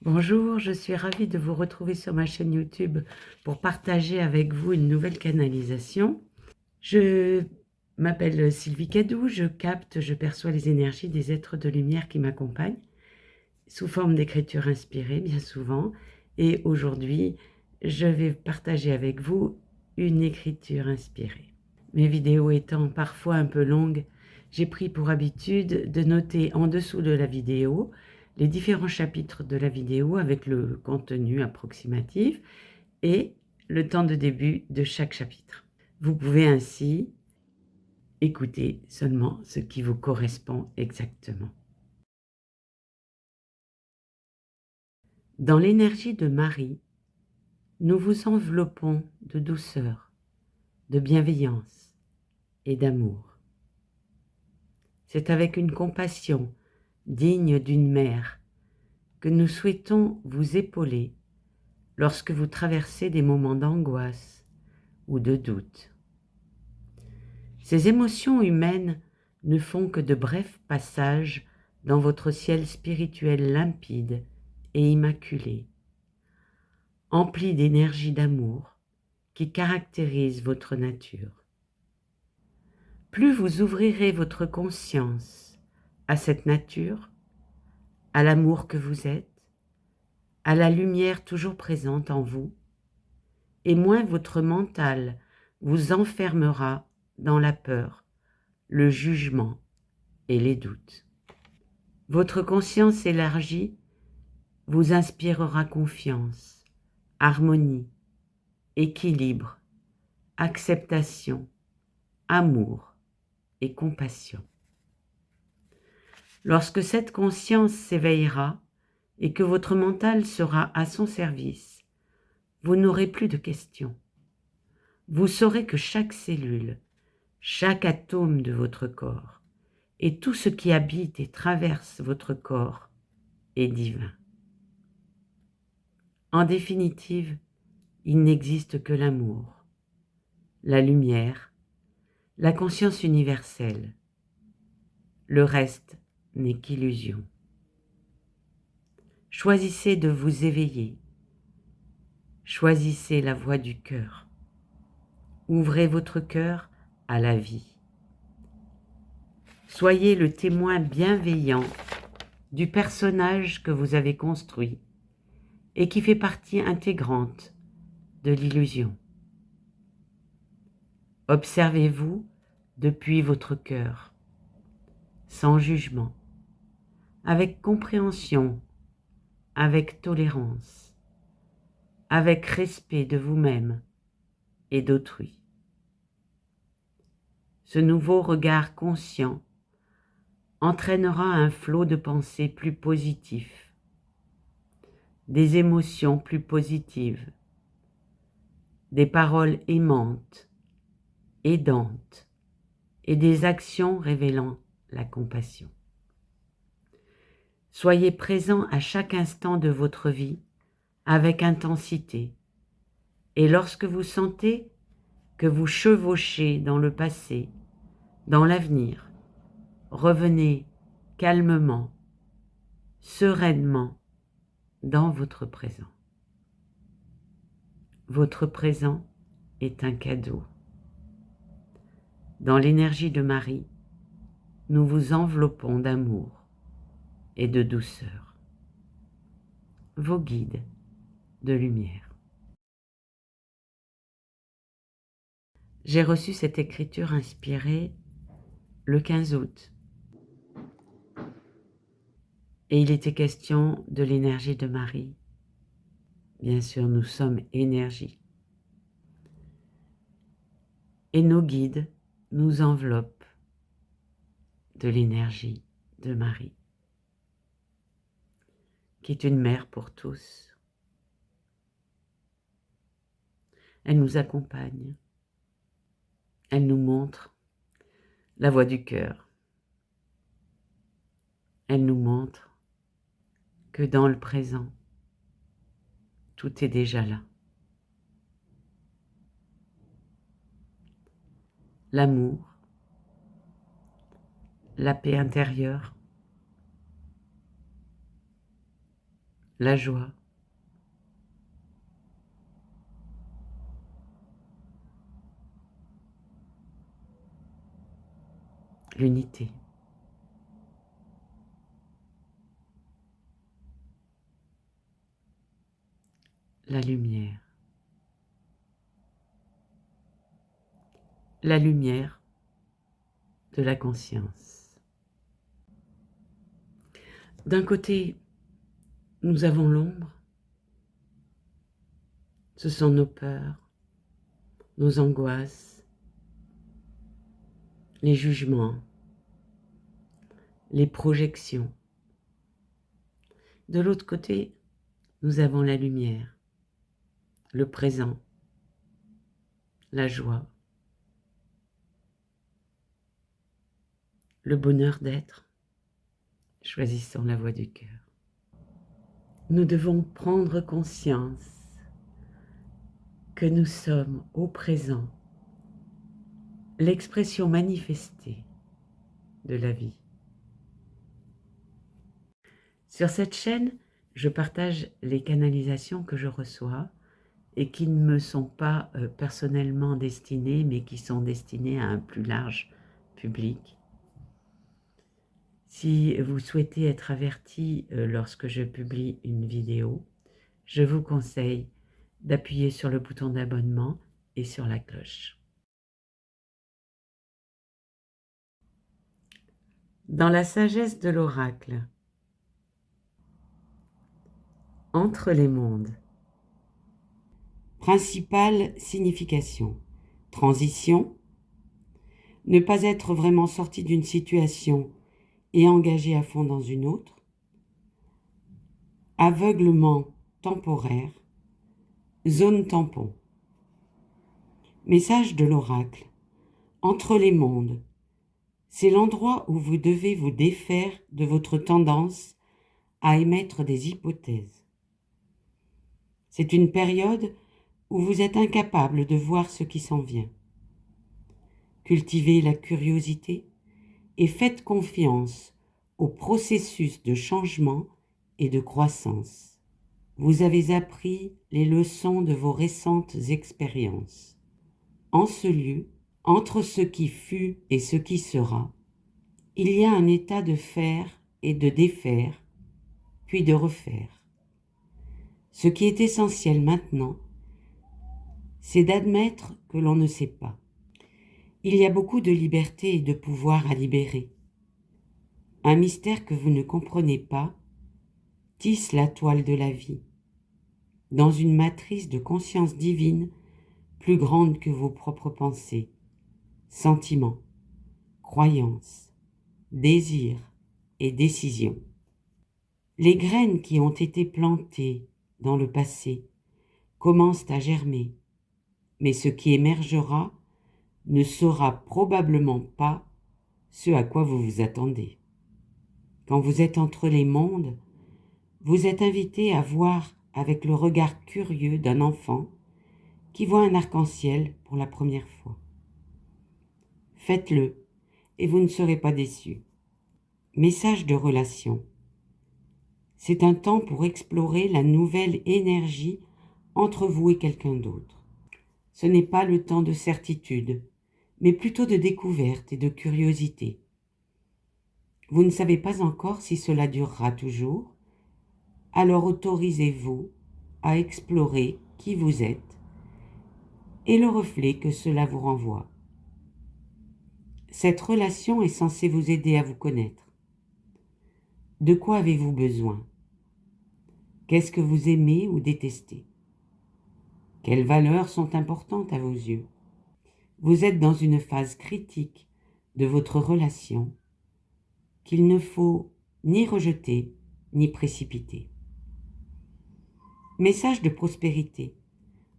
Bonjour, je suis ravie de vous retrouver sur ma chaîne YouTube pour partager avec vous une nouvelle canalisation. Je m'appelle Sylvie Cadou, je capte, je perçois les énergies des êtres de lumière qui m'accompagnent, sous forme d'écriture inspirée bien souvent. Et aujourd'hui, je vais partager avec vous une écriture inspirée. Mes vidéos étant parfois un peu longues, j'ai pris pour habitude de noter en dessous de la vidéo les différents chapitres de la vidéo avec le contenu approximatif et le temps de début de chaque chapitre. Vous pouvez ainsi écouter seulement ce qui vous correspond exactement. Dans l'énergie de Marie, nous vous enveloppons de douceur, de bienveillance et d'amour. C'est avec une compassion digne d'une mère que nous souhaitons vous épauler lorsque vous traversez des moments d'angoisse ou de doute. Ces émotions humaines ne font que de brefs passages dans votre ciel spirituel limpide et immaculé, empli d'énergie d'amour qui caractérise votre nature. Plus vous ouvrirez votre conscience à cette nature, à l'amour que vous êtes, à la lumière toujours présente en vous, et moins votre mental vous enfermera dans la peur, le jugement et les doutes. Votre conscience élargie vous inspirera confiance, harmonie, équilibre, acceptation, amour et compassion. Lorsque cette conscience s'éveillera et que votre mental sera à son service, vous n'aurez plus de questions. Vous saurez que chaque cellule, chaque atome de votre corps et tout ce qui habite et traverse votre corps est divin. En définitive, il n'existe que l'amour, la lumière, la conscience universelle. Le reste n'est qu'illusion. Choisissez de vous éveiller. Choisissez la voie du cœur. Ouvrez votre cœur à la vie. Soyez le témoin bienveillant du personnage que vous avez construit et qui fait partie intégrante de l'illusion. Observez-vous depuis votre cœur, sans jugement, avec compréhension, avec tolérance, avec respect de vous-même et d'autrui. Ce nouveau regard conscient entraînera un flot de pensées plus positif, des émotions plus positives, des paroles aimantes, aidantes et des actions révélant la compassion. Soyez présent à chaque instant de votre vie avec intensité et lorsque vous sentez que vous chevauchez dans le passé, dans l'avenir, revenez calmement, sereinement dans votre présent. Votre présent est un cadeau. Dans l'énergie de Marie, nous vous enveloppons d'amour et de douceur. Vos guides de lumière. J'ai reçu cette écriture inspirée le 15 août. Et il était question de l'énergie de Marie. Bien sûr, nous sommes énergie. Et nos guides nous enveloppent de l'énergie de Marie, qui est une mère pour tous. Elle nous accompagne. Elle nous montre la voie du cœur. Elle nous montre que dans le présent, tout est déjà là. L'amour, la paix intérieure, la joie, l'unité. La lumière de la conscience. D'un côté, nous avons l'ombre, ce sont nos peurs, nos angoisses, les jugements, les projections. De l'autre côté, nous avons la lumière, le présent, la joie, le bonheur d'être. Choisissons la voie du cœur. Nous devons prendre conscience que nous sommes au présent l'expression manifestée de la vie. Sur cette chaîne, je partage les canalisations que je reçois et qui ne me sont pas personnellement destinées, mais qui sont destinées à un plus large public. Si vous souhaitez être averti lorsque je publie une vidéo, je vous conseille d'appuyer sur le bouton d'abonnement et sur la cloche. Dans la sagesse de l'oracle, entre les mondes. Principale signification. Transition. Ne pas être vraiment sorti d'une situation et engagé à fond dans une autre. Aveuglement temporaire. Zone tampon. Message de l'oracle. Entre les mondes. C'est l'endroit où vous devez vous défaire de votre tendance à émettre des hypothèses. C'est une période où vous êtes incapable de voir ce qui s'en vient. Cultivez la curiosité et faites confiance au processus de changement et de croissance. Vous avez appris les leçons de vos récentes expériences. En ce lieu, entre ce qui fut et ce qui sera, il y a un état de faire et de défaire, puis de refaire. Ce qui est essentiel maintenant, c'est d'admettre que l'on ne sait pas. Il y a beaucoup de liberté et de pouvoir à libérer. Un mystère que vous ne comprenez pas tisse la toile de la vie, dans une matrice de conscience divine plus grande que vos propres pensées, sentiments, croyances, désirs et décisions. Les graines qui ont été plantées dans le passé commencent à germer, mais ce qui émergera ne sera probablement pas ce à quoi vous vous attendez. Quand vous êtes entre les mondes, vous êtes invité à voir avec le regard curieux d'un enfant qui voit un arc-en-ciel pour la première fois. Faites-le et vous ne serez pas déçus. Message de relation. C'est un temps pour explorer la nouvelle énergie entre vous et quelqu'un d'autre. Ce n'est pas le temps de certitude, mais plutôt de découverte et de curiosité. Vous ne savez pas encore si cela durera toujours, alors autorisez-vous à explorer qui vous êtes et le reflet que cela vous renvoie. Cette relation est censée vous aider à vous connaître. De quoi avez-vous besoin? Qu'est-ce que vous aimez ou détestez? Quelles valeurs sont importantes à vos yeux? Vous êtes dans une phase critique de votre relation qu'il ne faut ni rejeter ni précipiter. Message de prospérité.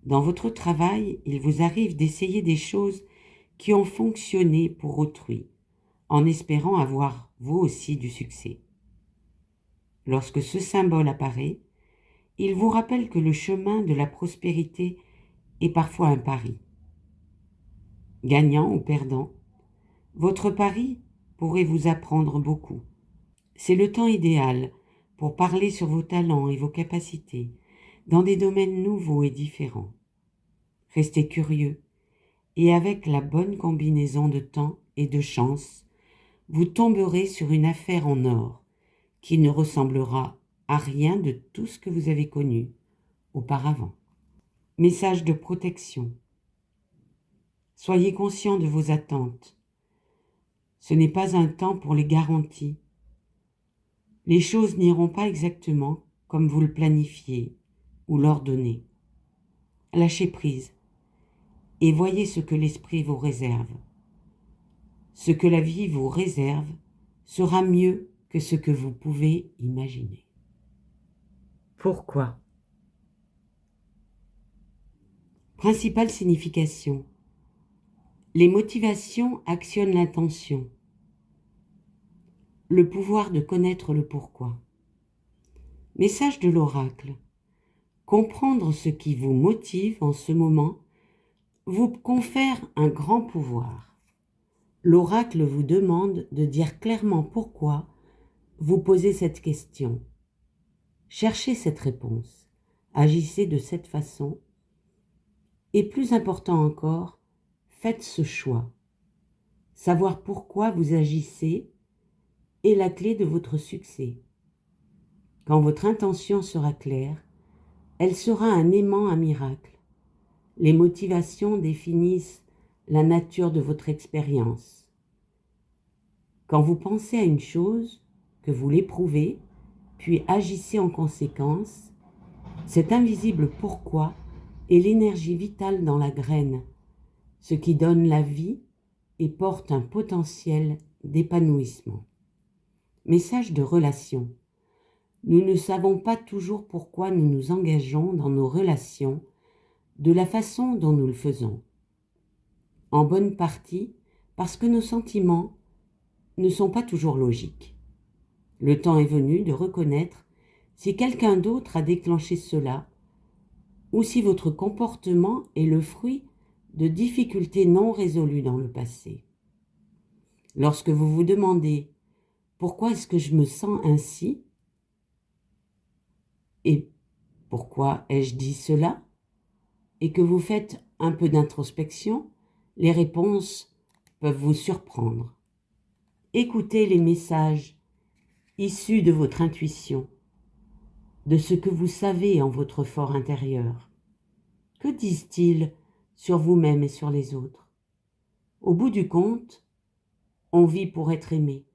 Dans votre travail, il vous arrive d'essayer des choses qui ont fonctionné pour autrui, en espérant avoir vous aussi du succès. Lorsque ce symbole apparaît, il vous rappelle que le chemin de la prospérité est parfois un pari. Gagnant ou perdant, votre pari pourrait vous apprendre beaucoup. C'est le temps idéal pour parler sur vos talents et vos capacités dans des domaines nouveaux et différents. Restez curieux et avec la bonne combinaison de temps et de chance, vous tomberez sur une affaire en or qui ne ressemblera à rien de tout ce que vous avez connu auparavant. Message de protection. Soyez conscient de vos attentes. Ce n'est pas un temps pour les garanties. Les choses n'iront pas exactement comme vous le planifiez ou l'ordonnez. Lâchez prise et voyez ce que l'esprit vous réserve. Ce que la vie vous réserve sera mieux que ce que vous pouvez imaginer. Pourquoi ? Principale signification. Les motivations actionnent l'intention. Le pouvoir de connaître le pourquoi. Message de l'oracle. Comprendre ce qui vous motive en ce moment vous confère un grand pouvoir. L'oracle vous demande de dire clairement pourquoi vous posez cette question. Cherchez cette réponse. Agissez de cette façon. Et plus important encore, faites ce choix. Savoir pourquoi vous agissez est la clé de votre succès. Quand votre intention sera claire, elle sera un aimant à miracle. Les motivations définissent la nature de votre expérience. Quand vous pensez à une chose, que vous l'éprouvez, puis agissez en conséquence, cet invisible pourquoi est l'énergie vitale dans la graine, ce qui donne la vie et porte un potentiel d'épanouissement. Message de relation. Nous ne savons pas toujours pourquoi nous nous engageons dans nos relations de la façon dont nous le faisons. En bonne partie parce que nos sentiments ne sont pas toujours logiques. Le temps est venu de reconnaître si quelqu'un d'autre a déclenché cela ou si votre comportement est le fruit de difficultés non résolues dans le passé. Lorsque vous vous demandez « Pourquoi est-ce que je me sens ainsi ?» et « Pourquoi ai-je dit cela ?» et que vous faites un peu d'introspection, les réponses peuvent vous surprendre. Écoutez les messages issus de votre intuition, de ce que vous savez en votre fort intérieur. Que disent-ils sur vous-même et sur les autres ? Au bout du compte, on vit pour être aimé.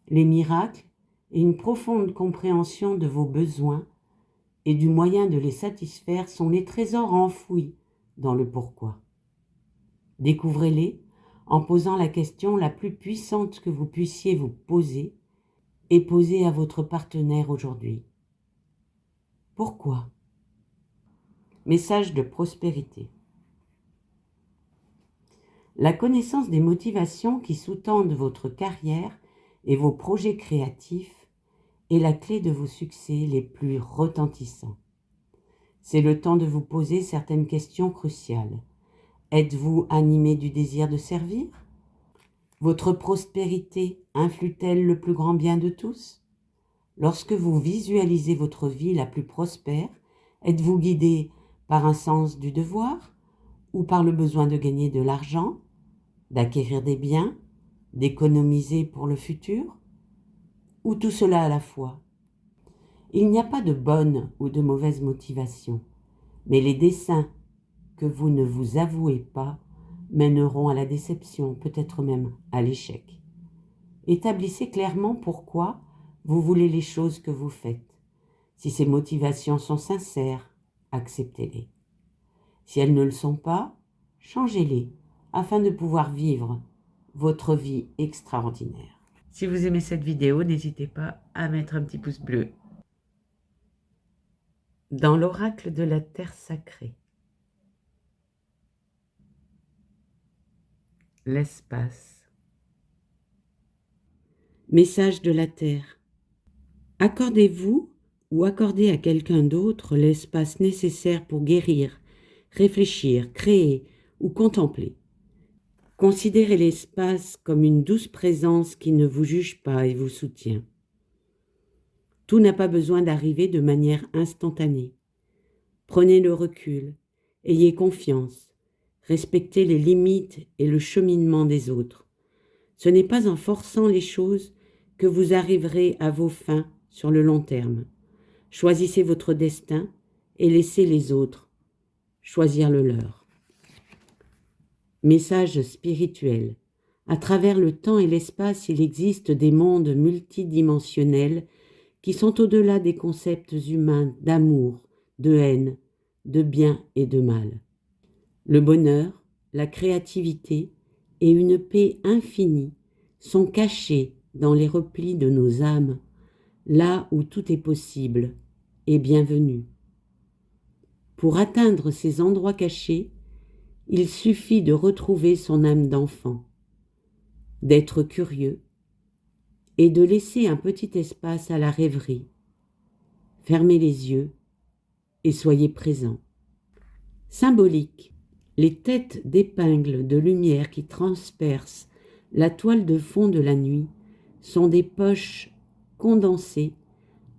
Les miracles et une profonde compréhension de vos besoins et du moyen de les satisfaire sont les trésors enfouis dans le pourquoi. Découvrez-les en posant la question la plus puissante que vous puissiez vous poser et poser à votre partenaire aujourd'hui. Pourquoi ? Message de prospérité. La connaissance des motivations qui sous-tendent votre carrière et vos projets créatifs est la clé de vos succès les plus retentissants. C'est le temps de vous poser certaines questions cruciales. Êtes-vous animé du désir de servir ? Votre prospérité influe-t-elle le plus grand bien de tous ? Lorsque vous visualisez votre vie la plus prospère, êtes-vous guidé par un sens du devoir ou par le besoin de gagner de l'argent, d'acquérir des biens, d'économiser pour le futur, ou tout cela à la fois ? Il n'y a pas de bonne ou de mauvaise motivation, mais les desseins que vous ne vous avouez pas mèneront à la déception, peut-être même à l'échec. Établissez clairement pourquoi vous voulez les choses que vous faites. Si ces motivations sont sincères, acceptez-les. Si elles ne le sont pas, changez-les afin de pouvoir vivre votre vie extraordinaire. Si vous aimez cette vidéo, n'hésitez pas à mettre un petit pouce bleu. Dans l'oracle de la terre sacrée, l'espace. Message de la terre. Accordez-vous ou accordez à quelqu'un d'autre l'espace nécessaire pour guérir, réfléchir, créer ou contempler. Considérez l'espace comme une douce présence qui ne vous juge pas et vous soutient. Tout n'a pas besoin d'arriver de manière instantanée. Prenez le recul, ayez confiance, respectez les limites et le cheminement des autres. Ce n'est pas en forçant les choses que vous arriverez à vos fins sur le long terme. Choisissez votre destin et laissez les autres choisir le leur. Message spirituel. À travers le temps et l'espace, il existe des mondes multidimensionnels qui sont au-delà des concepts humains d'amour, de haine, de bien et de mal. Le bonheur, la créativité et une paix infinie sont cachés dans les replis de nos âmes, là où tout est possible et bienvenu. Pour atteindre ces endroits cachés, il suffit de retrouver son âme d'enfant, d'être curieux et de laisser un petit espace à la rêverie. Fermez les yeux et soyez présent. Symbolique. Les têtes d'épingles de lumière qui transpercent la toile de fond de la nuit sont des poches condensées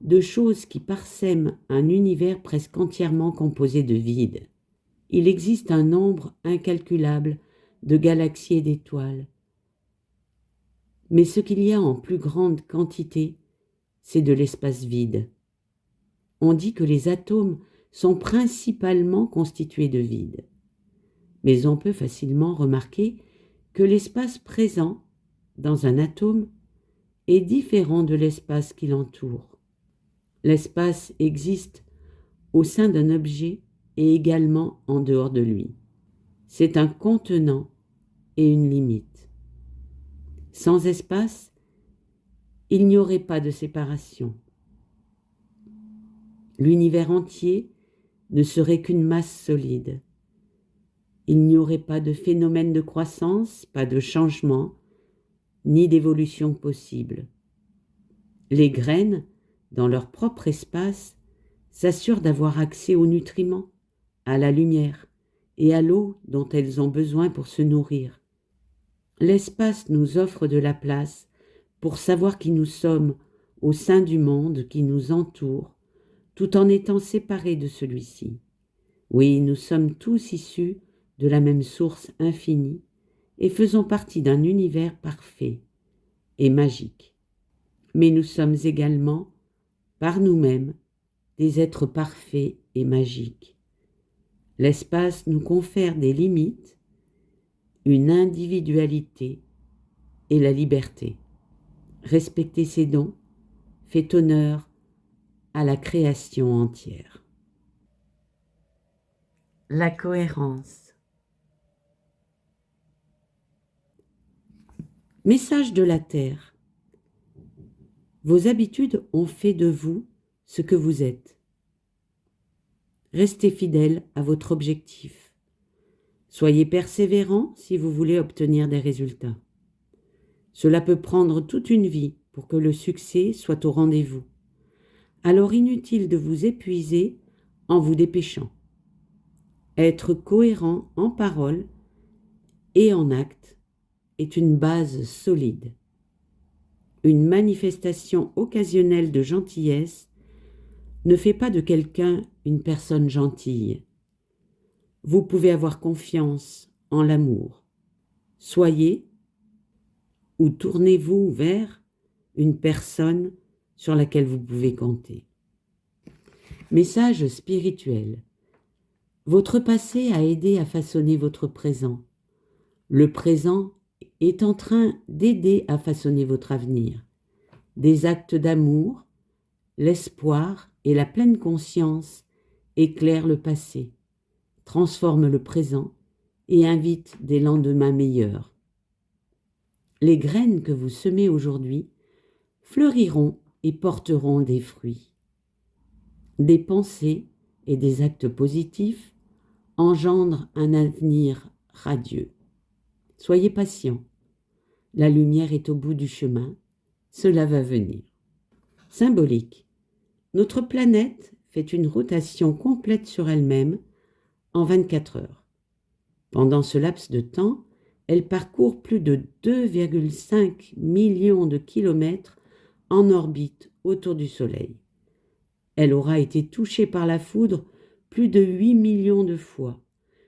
de choses qui parsèment un univers presque entièrement composé de vide. Il existe un nombre incalculable de galaxies et d'étoiles. Mais ce qu'il y a en plus grande quantité, c'est de l'espace vide. On dit que les atomes sont principalement constitués de vide. Mais on peut facilement remarquer que l'espace présent dans un atome est différent de l'espace qui l'entoure. L'espace existe au sein d'un objet et également en dehors de lui. C'est un contenant et une limite. Sans espace, il n'y aurait pas de séparation. L'univers entier ne serait qu'une masse solide. Il n'y aurait pas de phénomène de croissance, pas de changement, ni d'évolution possible. Les graines, dans leur propre espace, s'assurent d'avoir accès aux nutriments, à la lumière et à l'eau dont elles ont besoin pour se nourrir. L'espace nous offre de la place pour savoir qui nous sommes au sein du monde qui nous entoure, tout en étant séparés de celui-ci. Oui, nous sommes tous issus de la même source infinie et faisons partie d'un univers parfait et magique. Mais nous sommes également, par nous-mêmes, des êtres parfaits et magiques. L'espace nous confère des limites, une individualité et la liberté. Respecter ces dons fait honneur à la création entière. La cohérence. Message de la Terre. Vos habitudes ont fait de vous ce que vous êtes. Restez fidèle à votre objectif. Soyez persévérant si vous voulez obtenir des résultats. Cela peut prendre toute une vie pour que le succès soit au rendez-vous. Alors inutile de vous épuiser en vous dépêchant. Être cohérent en parole et en acte est une base solide. Une manifestation occasionnelle de gentillesse ne fait pas de quelqu'un une personne gentille. Vous pouvez avoir confiance en l'amour. Soyez ou tournez-vous vers une personne sur laquelle vous pouvez compter. Message spirituel. Votre passé a aidé à façonner votre présent. Le présent est en train d'aider à façonner votre avenir. Des actes d'amour, l'espoir et la pleine conscience éclairent le passé, transforment le présent et invitent des lendemains meilleurs. Les graines que vous semez aujourd'hui fleuriront et porteront des fruits. Des pensées et des actes positifs engendrent un avenir radieux. Soyez patient. La lumière est au bout du chemin. Cela va venir. Symbolique. Notre planète fait une rotation complète sur elle-même en 24 heures. Pendant ce laps de temps, elle parcourt plus de 2,5 millions de kilomètres en orbite autour du Soleil. Elle aura été touchée par la foudre plus de 8 millions de fois,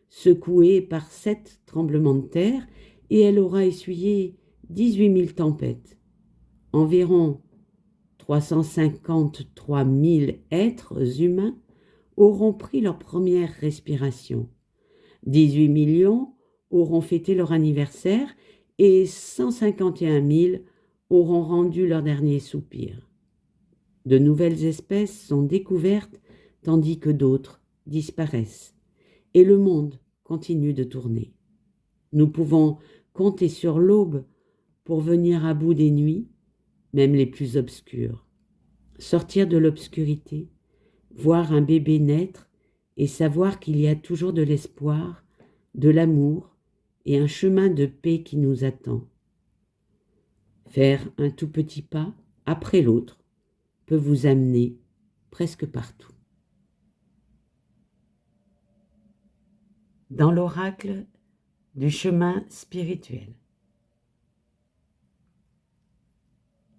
secouée par 7 tremblements de terre, et elle aura essuyé 18 000 tempêtes. Environ 353 000 êtres humains auront pris leur première respiration. 18 millions auront fêté leur anniversaire et 151 000 auront rendu leur dernier soupir. De nouvelles espèces sont découvertes tandis que d'autres disparaissent. Et le monde continue de tourner. Nous pouvons compter sur l'aube pour venir à bout des nuits, même les plus obscures. Sortir de l'obscurité, voir un bébé naître et savoir qu'il y a toujours de l'espoir, de l'amour et un chemin de paix qui nous attend. Faire un tout petit pas après l'autre peut vous amener presque partout. Dans l'oracle du chemin spirituel.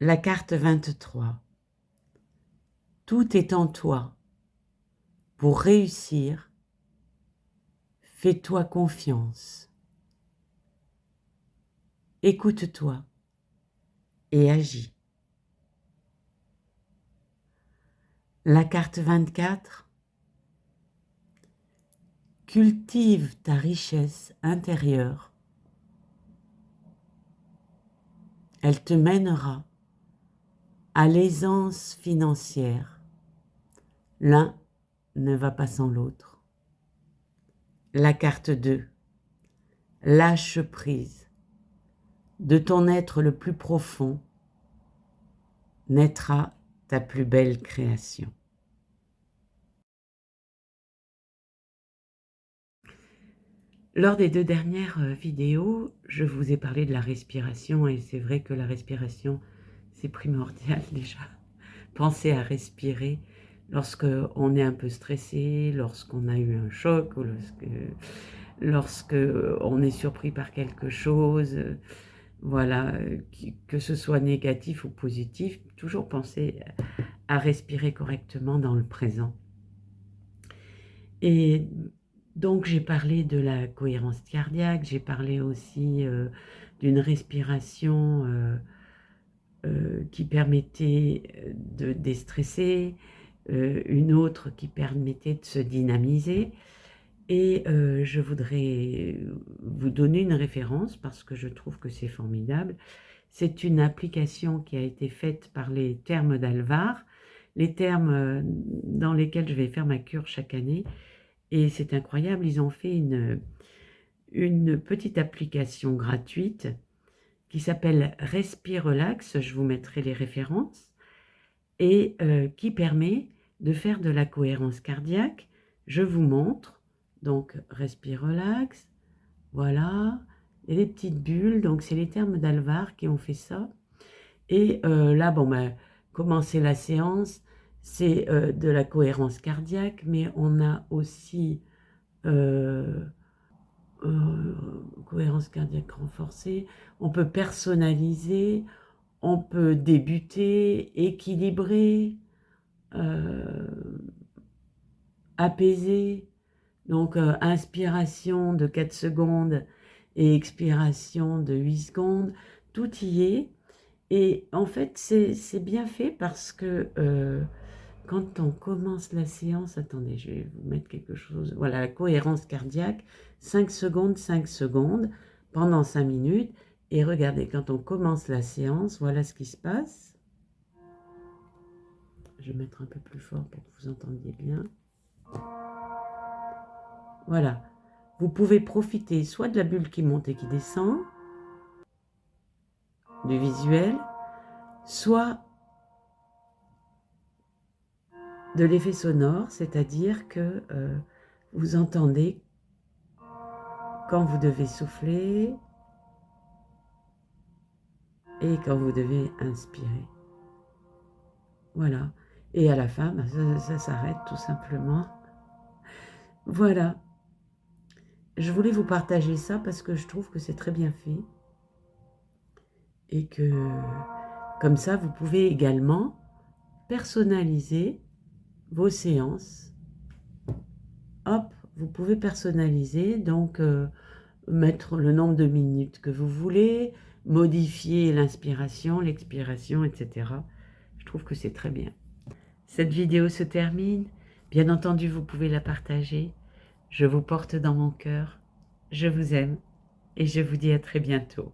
La carte 23. Tout est en toi. Pour réussir, fais-toi confiance. Écoute-toi et agis. La carte 24. Cultive ta richesse intérieure. Elle te mènera à l'aisance financière. L'un ne va pas sans l'autre. La carte 2. Lâche prise. De ton être le plus profond naîtra ta plus belle création. Lors des 2 dernières vidéos, je vous ai parlé de la respiration et c'est vrai que la respiration, c'est primordial déjà. Pensez à respirer lorsque on est un peu stressé, lorsqu'on a eu un choc ou lorsque on est surpris par quelque chose, voilà, que ce soit négatif ou positif, toujours penser à respirer correctement dans le présent. Et donc j'ai parlé de la cohérence cardiaque, j'ai parlé aussi d'une respiration qui permettait de déstresser, une autre qui permettait de se dynamiser. Et je voudrais vous donner une référence parce que je trouve que c'est formidable. C'est une application qui a été faite par les Thermes d'Alvar, les Thermes dans lesquels je vais faire ma cure chaque année. Et c'est incroyable, ils ont fait une petite application gratuite qui s'appelle Respire Relax, je vous mettrai les références, et qui permet de faire de la cohérence cardiaque. Je vous montre, donc Respire Relax, voilà, il y a des petites bulles, donc c'est les Thermes d'Alvar qui ont fait ça. Et là, bon, ben, commencer la séance, c'est de la cohérence cardiaque, mais on a aussi cohérence cardiaque renforcée, on peut personnaliser, on peut débuter, équilibrer, apaiser. Donc inspiration de 4 secondes et expiration de 8 secondes, tout y est. Et en fait, c'est bien fait parce que quand on commence la séance, attendez, je vais vous mettre quelque chose. Voilà, la cohérence cardiaque, 5 secondes, 5 secondes, pendant 5 minutes. Et regardez, quand on commence la séance, voilà ce qui se passe. Je vais mettre un peu plus fort pour que vous entendiez bien. Voilà. Vous pouvez profiter soit de la bulle qui monte et qui descend, du visuel, soit de l'effet sonore, c'est-à-dire que vous entendez quand vous devez souffler et quand vous devez inspirer. Voilà. Et à la fin, ça s'arrête tout simplement. Voilà. Je voulais vous partager ça parce que je trouve que c'est très bien fait et que Comme ça, vous pouvez également personnaliser vos séances. Hop, vous pouvez personnaliser, donc mettre le nombre de minutes que vous voulez, modifier l'inspiration, l'expiration, etc. Je trouve que c'est très bien. Cette vidéo se termine. Bien entendu, vous pouvez la partager. Je vous porte dans mon cœur. Je vous aime et je vous dis à très bientôt.